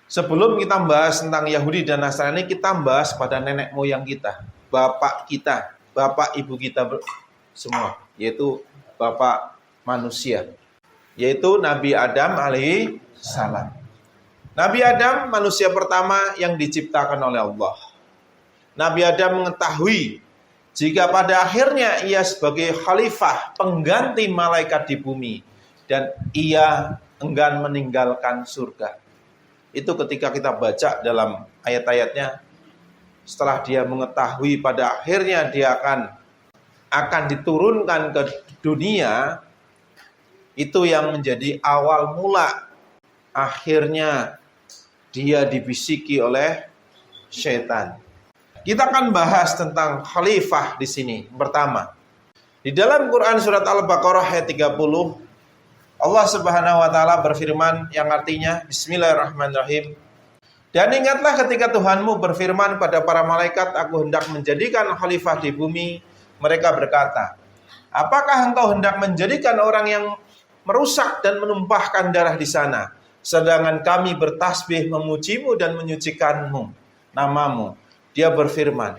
Sebelum kita bahas tentang Yahudi dan Nasrani, kita bahas pada nenek moyang kita, bapak ibu kita semua, yaitu bapak manusia, yaitu Nabi Adam alaihi salam. Nabi Adam manusia pertama yang diciptakan oleh Allah. Nabi Adam mengetahui jika pada akhirnya ia sebagai khalifah, pengganti malaikat di bumi, dan ia enggan meninggalkan surga. Itu ketika kita baca dalam ayat-ayatnya, setelah dia mengetahui pada akhirnya dia akan diturunkan ke dunia, itu yang menjadi awal mula akhirnya dia dibisiki oleh syaitan. Kita akan bahas tentang khalifah di sini. Pertama, di dalam Quran surat Al-Baqarah ayat 30, Allah Subhanahu wa taala berfirman yang artinya Bismillahirrahmanirrahim. Dan ingatlah ketika Tuhanmu berfirman pada para malaikat, aku hendak menjadikan khalifah di bumi. Mereka berkata, apakah engkau hendak menjadikan orang yang merusak dan menumpahkan darah di sana, sedangkan kami bertasbih memujimu dan menyucikanmu, namamu. Dia berfirman,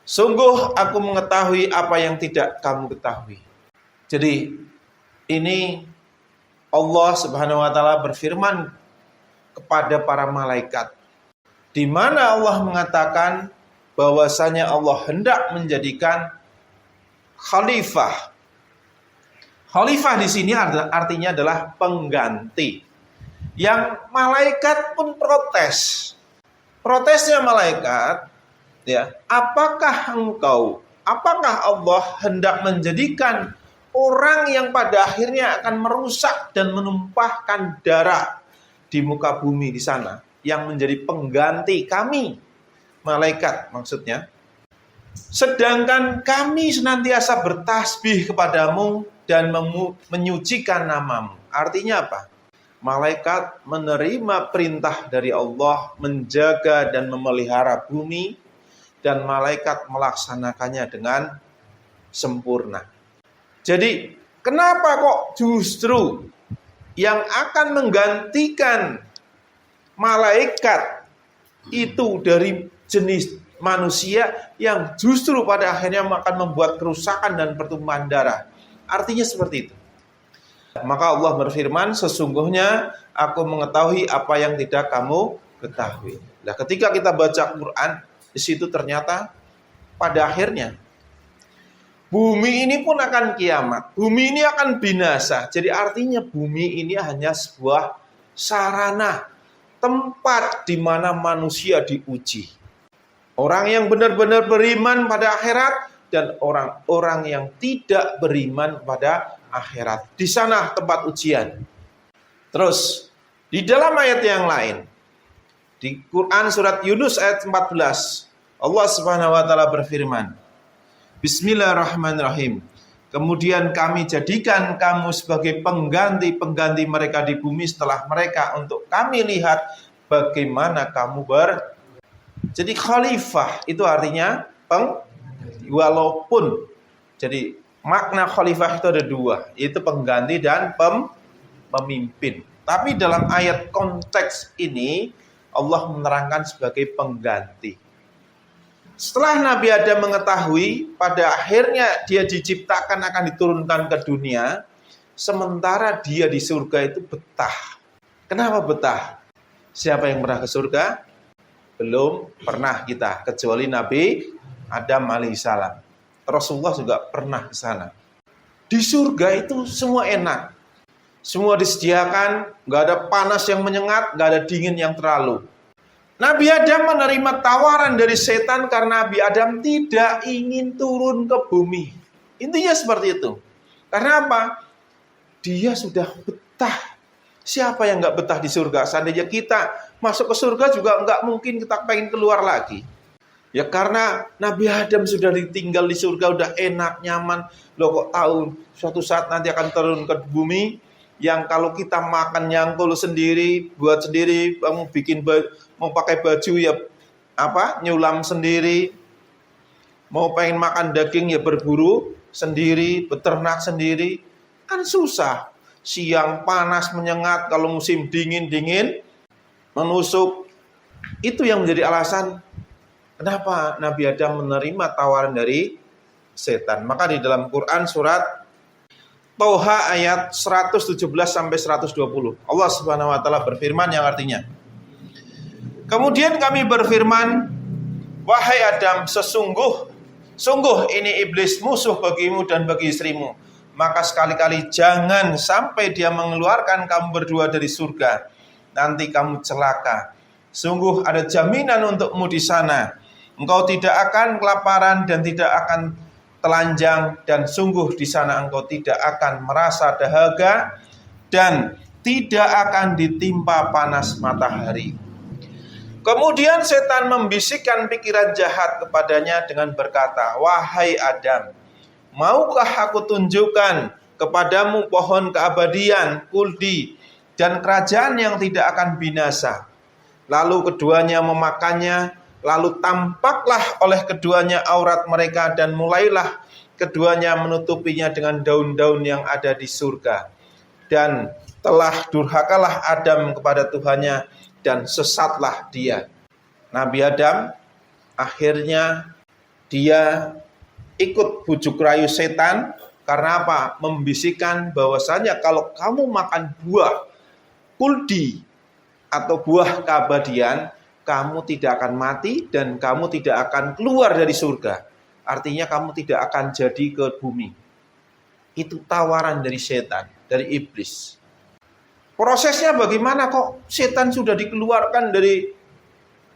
sungguh aku mengetahui apa yang tidak kamu ketahui. Jadi ini Allah Subhanahu wa taala berfirman kepada para malaikat, di mana Allah mengatakan bahwasanya Allah hendak menjadikan khalifah. Khalifah di sini artinya adalah pengganti. Yang malaikat pun protes. Protesnya malaikat, ya, apakah Allah hendak menjadikan orang yang pada akhirnya akan merusak dan menumpahkan darah di muka bumi di sana, yang menjadi pengganti kami, malaikat maksudnya. Sedangkan kami senantiasa bertasbih kepadamu dan menyucikan namamu. Artinya apa? Malaikat menerima perintah dari Allah menjaga dan memelihara bumi, dan malaikat melaksanakannya dengan sempurna. Jadi, kenapa kok justru yang akan menggantikan malaikat itu dari jenis manusia yang justru pada akhirnya akan membuat kerusakan dan pertumpahan darah? Artinya seperti itu. Maka Allah berfirman, sesungguhnya aku mengetahui apa yang tidak kamu ketahui. Nah, ketika kita baca Quran, di situ ternyata pada akhirnya bumi ini pun akan kiamat. Bumi ini akan binasa. Jadi artinya bumi ini hanya sebuah sarana, tempat di mana manusia diuji. Orang yang benar-benar beriman pada akhirat dan orang-orang yang tidak beriman pada akhirat. Di sana tempat ujian. Terus, di dalam ayat yang lain, di Quran surat Yunus ayat 14, Allah Subhanahu wa taala berfirman, Bismillahirrahmanirrahim. Kemudian kami jadikan kamu sebagai pengganti-pengganti mereka di bumi setelah mereka, untuk kami lihat bagaimana kamu Jadi khalifah itu artinya walaupun. Jadi makna khalifah itu ada dua, yaitu pengganti dan pemimpin. Tapi dalam ayat konteks ini Allah menerangkan sebagai pengganti. Setelah Nabi Adam mengetahui pada akhirnya dia diciptakan akan diturunkan ke dunia, sementara dia di surga itu betah. Kenapa betah? Siapa yang pernah ke surga? Belum pernah kita, kecuali Nabi Adam alaihissalam. Rasulullah juga pernah ke sana. Di surga itu semua enak. Semua disediakan, nggak ada panas yang menyengat, nggak ada dingin yang terlalu. Nabi Adam menerima tawaran dari setan karena Nabi Adam tidak ingin turun ke bumi. Intinya seperti itu. Karena apa? Dia sudah betah. Siapa yang nggak betah di surga? Seandainya kita masuk ke surga juga nggak mungkin kita pengen keluar lagi. Ya karena Nabi Adam sudah ditinggal di surga, udah enak, nyaman. Loh kok tahu suatu saat nanti akan turun ke bumi, yang kalau kita makan nyangkul sendiri, buat sendiri, mau pakai baju ya nyulam sendiri, mau pengen makan daging ya berburu sendiri, beternak sendiri, kan susah. Siang panas menyengat, kalau musim dingin menusuk. Itu yang menjadi alasan kenapa Nabi Adam menerima tawaran dari setan. Maka di dalam Quran surat Toha ayat 117 sampai 120, Allah Subhanahu wa taala berfirman yang artinya, kemudian kami berfirman, wahai Adam, sungguh ini iblis musuh bagimu dan bagi istrimu. Maka sekali-kali jangan sampai dia mengeluarkan kamu berdua dari surga. Nanti kamu celaka. Sungguh ada jaminan untukmu di sana. Engkau tidak akan kelaparan dan tidak akan telanjang, dan sungguh di sana engkau tidak akan merasa dahaga dan tidak akan ditimpa panas matahari. Kemudian setan membisikkan pikiran jahat kepadanya dengan berkata, wahai Adam, maukah aku tunjukkan kepadamu pohon keabadian, kuldi, dan kerajaan yang tidak akan binasa? Lalu keduanya memakannya. Lalu tampaklah oleh keduanya aurat mereka, dan mulailah keduanya menutupinya dengan daun-daun yang ada di surga. Dan telah durhakalah Adam kepada Tuhannya, dan sesatlah dia. Nabi Adam akhirnya dia ikut bujuk rayu setan. Karena apa? Membisikkan bahwasanya kalau kamu makan buah kuldi atau buah keabadian, kamu tidak akan mati dan kamu tidak akan keluar dari surga. Artinya kamu tidak akan jadi ke bumi. Itu tawaran dari setan, dari iblis. Prosesnya bagaimana, kok setan sudah dikeluarkan dari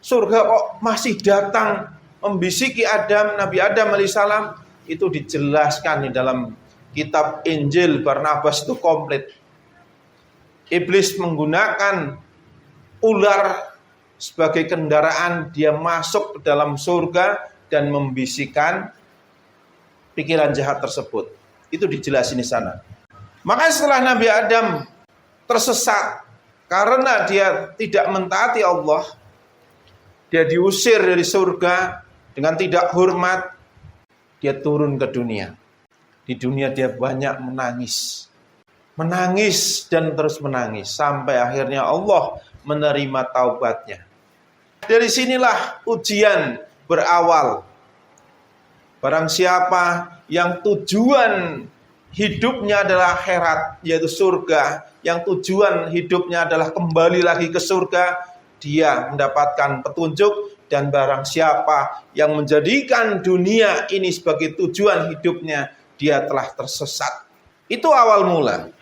surga kok masih datang membisiki Adam, Nabi Adam alaihissalam? Itu dijelaskan di dalam kitab Injil Barnabas, itu komplit. Iblis menggunakan ular sebagai kendaraan, dia masuk ke dalam surga dan membisikkan pikiran jahat tersebut. Itu dijelasin di sana. Maka setelah Nabi Adam tersesat karena dia tidak mentaati Allah, dia diusir dari surga dengan tidak hormat, dia turun ke dunia. Di dunia dia banyak menangis dan terus menangis sampai akhirnya Allah menerima taubatnya. Dari sinilah ujian berawal. Barang siapa yang tujuan hidupnya adalah akhirat, yaitu surga, yang tujuan hidupnya adalah kembali lagi ke surga, dia mendapatkan petunjuk. Dan barang siapa yang menjadikan dunia ini sebagai tujuan hidupnya, dia telah tersesat. Itu awal mula.